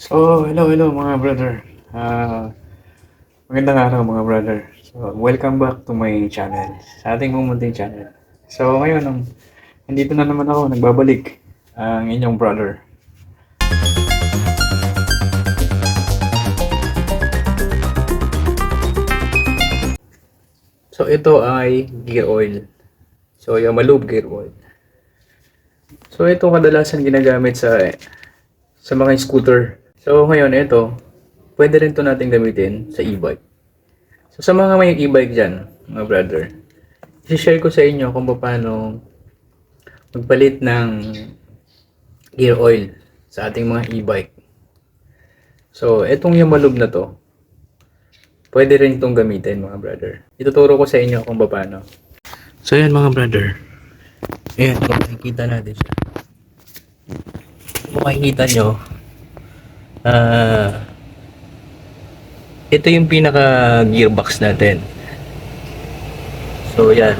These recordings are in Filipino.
Hello mga brother. Magandang araw mga brother. Welcome back to my channel, sa ating mumunting channel. Ngayon, nandito na naman ako, nagbabalik ang inyong brother. Ito ay gear oil. Yamalube gear oil. Ito kadalasan ginagamit sa mga scooter. Ngayon, ito, pwede rin to natin gamitin sa e-bike. Sa mga may e-bike dyan, mga brother, i-share ko sa inyo kung paano magpalit ng gear oil sa ating mga e-bike. Itong Yamalube na to, pwede rin itong gamitin mga brother. Ituturo ko sa inyo kung paano. Yan mga brother. Ayan, kung makikita natin siya. Kung makikita nyo, ito yung pinaka gearbox natin. Yan.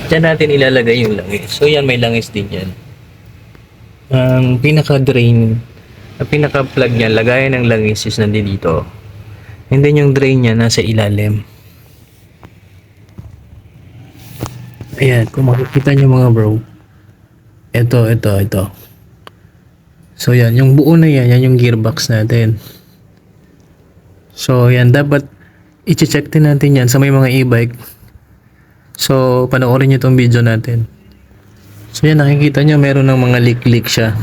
Diyan natin ilalagay yung langis. Yan, may langis din yan. Ang pinaka drain, ang pinaka plug niya, lagayan ng langis is nandito. And then yung drain niya nasa ilalim. Ayan, kung makikita nyo mga bro. Ito. Yan, yung buo na yan yung gearbox natin. Yan, dapat i-check din natin yan sa may mga e-bike. Panoorin nyo itong video natin. Yan, nakikita nyo meron ng mga leak siya.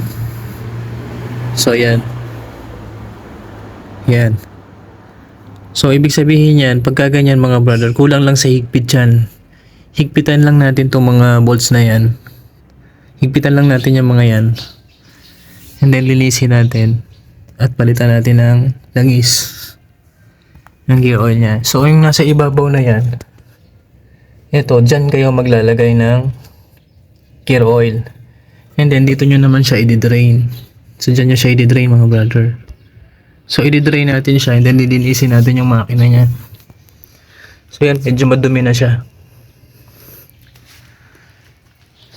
Yan. Yan. Ibig sabihin yan, pagka ganyan mga brother, kulang lang sa higpit yan. Higpitan lang natin itong mga bolts na yan. Higpitan lang natin yung mga yan. And then linisin natin. At palitan natin ng langis. Yung gear oil niya. Yung nasa ibabaw na yan, ito, dyan kayo maglalagay ng gear oil. And then dito nyo naman siya i-drain. Dyan nyo siya i-drain mga brother. I-drain natin siya and then lilinisin natin yung makina niya. Yan, medyo madumi na siya.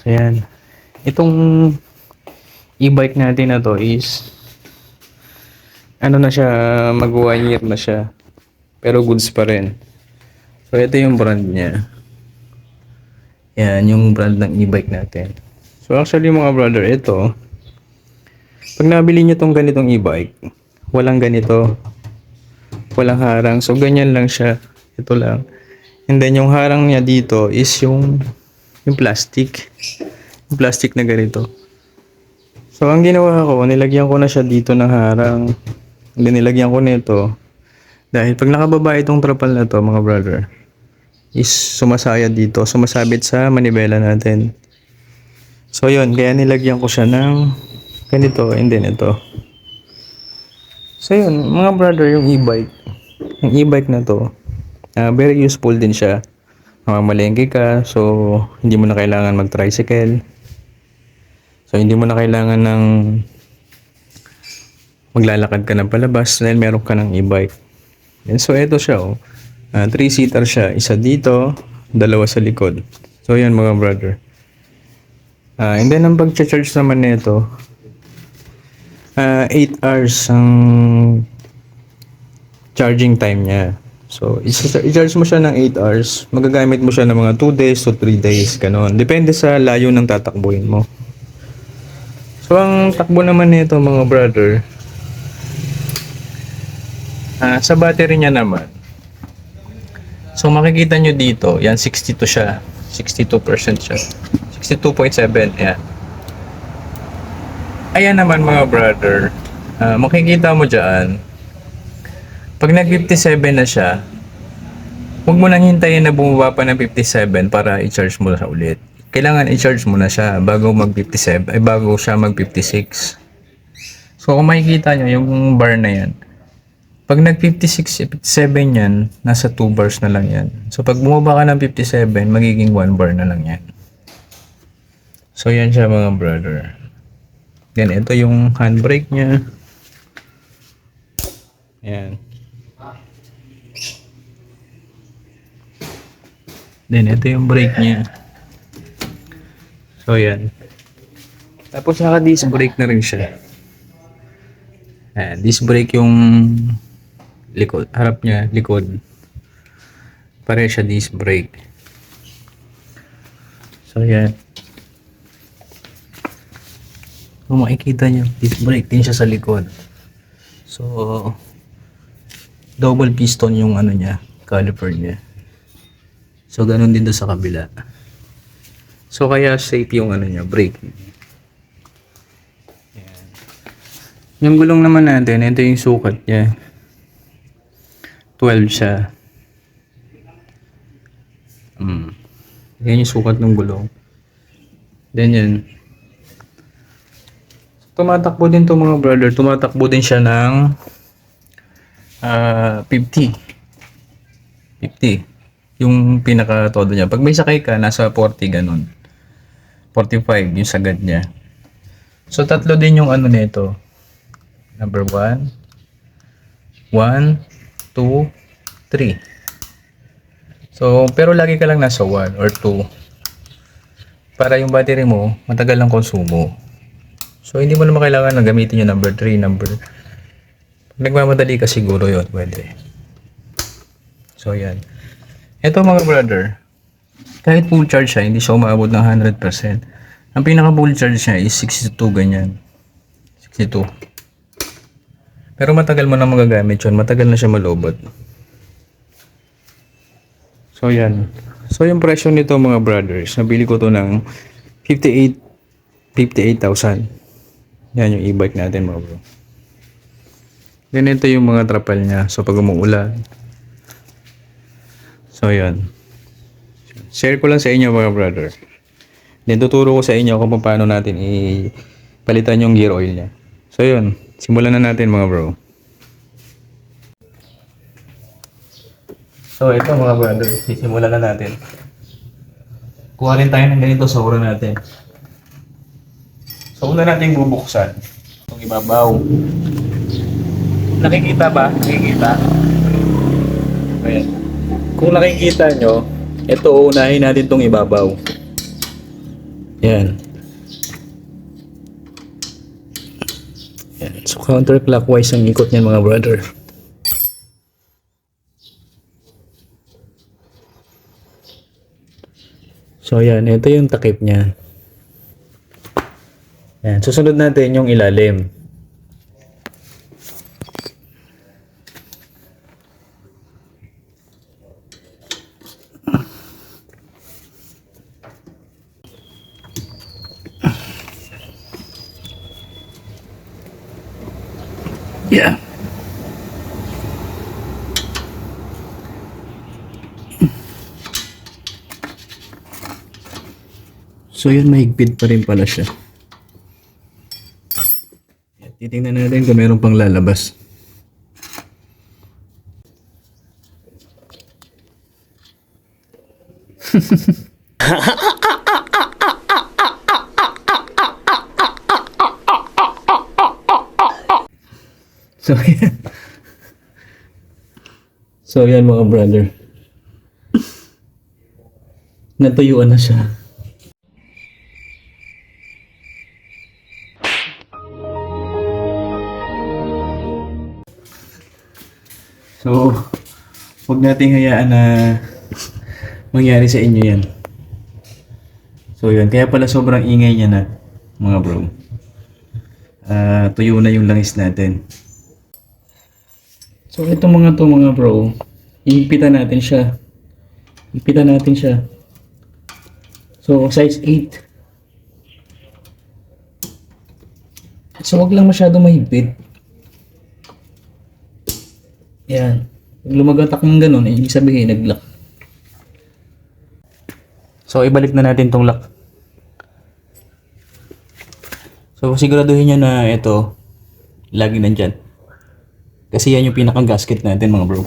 Yan. Itong e-bike natin na to is ano na siya, mag 1 year na siya. Pero goods pa rin. Ito yung brand niya. Yan, yung brand ng e-bike natin. Actually mga brother, ito, pag nabili nyo tong ganitong e-bike, walang ganito. Walang harang. Ganyan lang siya. Ito lang. And then yung harang niya dito is yung plastic. Yung plastic na ganito. Ang ginawa ko, nilagyan ko na siya dito ng harang. And then nilagyan ko nito. Dahil pag nakababa itong trapal na to, mga brother, is sumasayad dito. Sumasabit sa manibela natin. Yun. Kaya nilagyan ko siya ng ganito and then ito. Yun, mga brother, yung e-bike. Yung e-bike na to, very useful din siya. Mamalengke ka, hindi mo na kailangan mag-tricycle. Hindi mo na kailangan ng maglalakad ka ng palabas dahil meron ka ng e-bike. Ito siya, 3-seater siya. Isa dito, 2 sa likod. Yan mga brother. And then, ang pag-charge naman nito, 8 hours ang charging time niya. I-charge mo siya ng 8 hours. Magagamit mo siya ng mga 2 days to 3 days. Ganon. Depende sa layo ng tatakbuhin mo. Ang takbo naman nito mga brother, sa battery niya naman. Makikita nyo dito, yan 62 siya. 62% siya. 62.7, yan. Ayan naman mga brother, makikita mo dyan, pag nag-57 na siya, huwag mo nang hintayin na bumaba pa ng 57 para i-charge mo na ulit. Kailangan i-charge mo na siya bago mag-57, bago siya mag-56. Kung makikita nyo, yung bar na yan, pag nag-56, 57 yan, nasa 2 bars na lang yan. Pag bumaba ka ng 57, magiging 1 bar na lang yan. Yan siya mga brother. Then, ito yung handbrake niya. Ayan. Then, ito yung brake niya. Yan. Tapos, naka-disc brake na rin siya. Ayan, disc brake yung likod, harap niya, likod. Pare siya disc brake. So yan. Kung makikita niyo, disc brake din siya sa likod. So double piston yung ano niya, caliper niya. So ganun din doon sa kabila. So kaya safe yung ano niya, brake. Yan. Yung gulong naman natin, ito yung sukat niya. 12 siya. Yan yung sukat ng gulong. Then yan. Tumatakbo din to mga brother. Tumatakbo din siya ng 50. 50. Yung pinaka todo niya. Pag may sakay ka, nasa 40 ganun. 45 yung sagad niya. So tatlo din yung ano nito. Number 1. 1, 2, 3. So, pero lagi ka lang nasa 1 or 2 para yung battery mo matagal lang konsumo. So, hindi mo naman kailangan na gamitin yung number 3, nagmamadali ka siguro yun, pwede. So, yan. Ito mga brother, kahit full charge siya, hindi siya umabot ng 100%. Ang pinaka full charge niya is 62 ganyan. 62. Pero matagal mo na magagamit yun, matagal na siya malobot. So yan. So yung presyo nito mga brothers, nabili ko to ng 58,000. Yan yung e-bike natin mga bro. Then ito yung mga trapal niya. So pag umuulan. So yan. Share ko lang sa inyo mga brother. Then tuturo ko sa inyo kung paano natin palitan yung gear oil niya. So yun. Simulan na natin mga bro. So ito mga brother, sisimulan na natin. Kuha rin tayo ng ganito sa ura natin. So una natin bubuksan itong ibabaw. Nakikita ba? Nakikita? Ayan. Kung nakikita nyo, ito unahin natin itong ibabaw. Yan. Yan. So counterclockwise ang ikot niyan mga brother. So yan, ito yung takip niya. Yan, susunod natin yung ilalim. Yeah. So yun, mahigpit pa rin pala siya. Titingnan natin kung meron pang lalabas. So yan. So yan mga brother. Natuyuan na siya. So, huwag nating hayaan na mangyari sa inyo yan. So yun, kaya pala sobrang ingay niya na mga bro. Tuyo na yung langis natin. So ito mga bro, ihipitan natin siya. Ihipitan natin siya. So size 8. So wag lang masyado mahigpit. Yan. Pag lumagatak ng ganun, ibig sabihin nag-lock. So ibalik na natin tong lock. So siguraduhin nyo na ito lagi nandyan. Kasi yan yung pinakang gasket natin mga bro.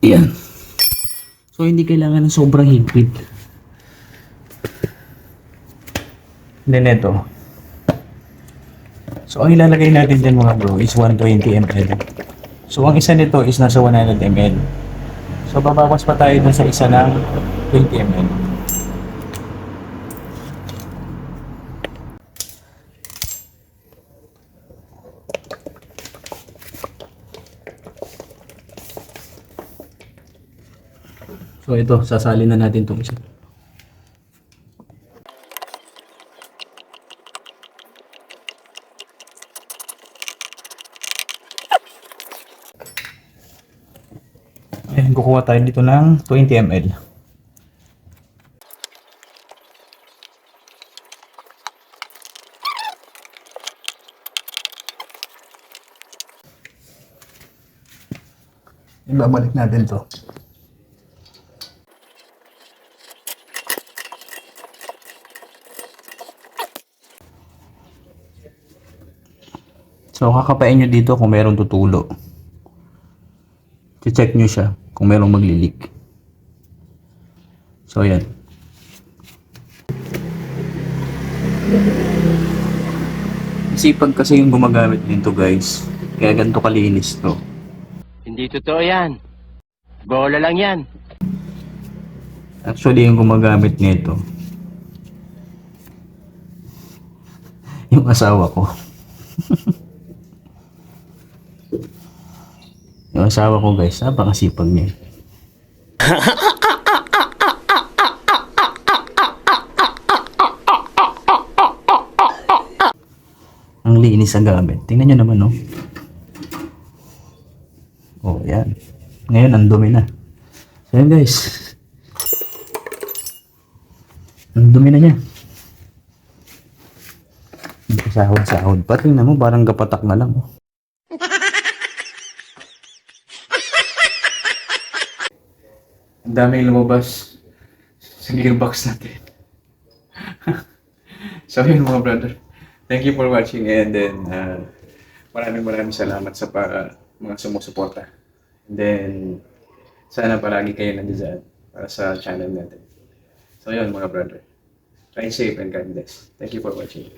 Yan. So hindi kailangan ng sobrang higpit. Then ito. So ang ilalagay natin dyan mga bro is 120 ml. So ang isa nito is nasa 100 ml. So So, babawas pa tayo dun sa isa ng 20 ml. So, ito, sasalin na natin itong isa. Ayan, kukuha tayo dito ng 20 ml. Ibabalik natin to. So, kakapain nyo dito kung mayroong tutulo. I-check nyo siya kung mayroong maglilik. So, yan. Sipag kasi yung gumagamit nito, guys. Kaya ganito kalinis to. Hindi totoo yan. Bola lang yan. Actually, yung gumagamit nito, yung asawa ko. Yung asawa ko, guys, napakasipag niya. Ang linis ang gamit. Tingnan nyo naman, no? Oh, yan. Ngayon, ang dumi na. So, yan, guys. Ang dumi na niya. Sahod-sahod pa. Tingnan mo, parang gapatak na lang. Oh. Ang daming lumabas sa gearbox natin. So yun mga brother. Thank you for watching and then maraming salamat sa mga sumusuporta. And then sana palagi kayo nandiyan para sa channel natin. So yun mga brother. Try safe and God bless. Thank you for watching.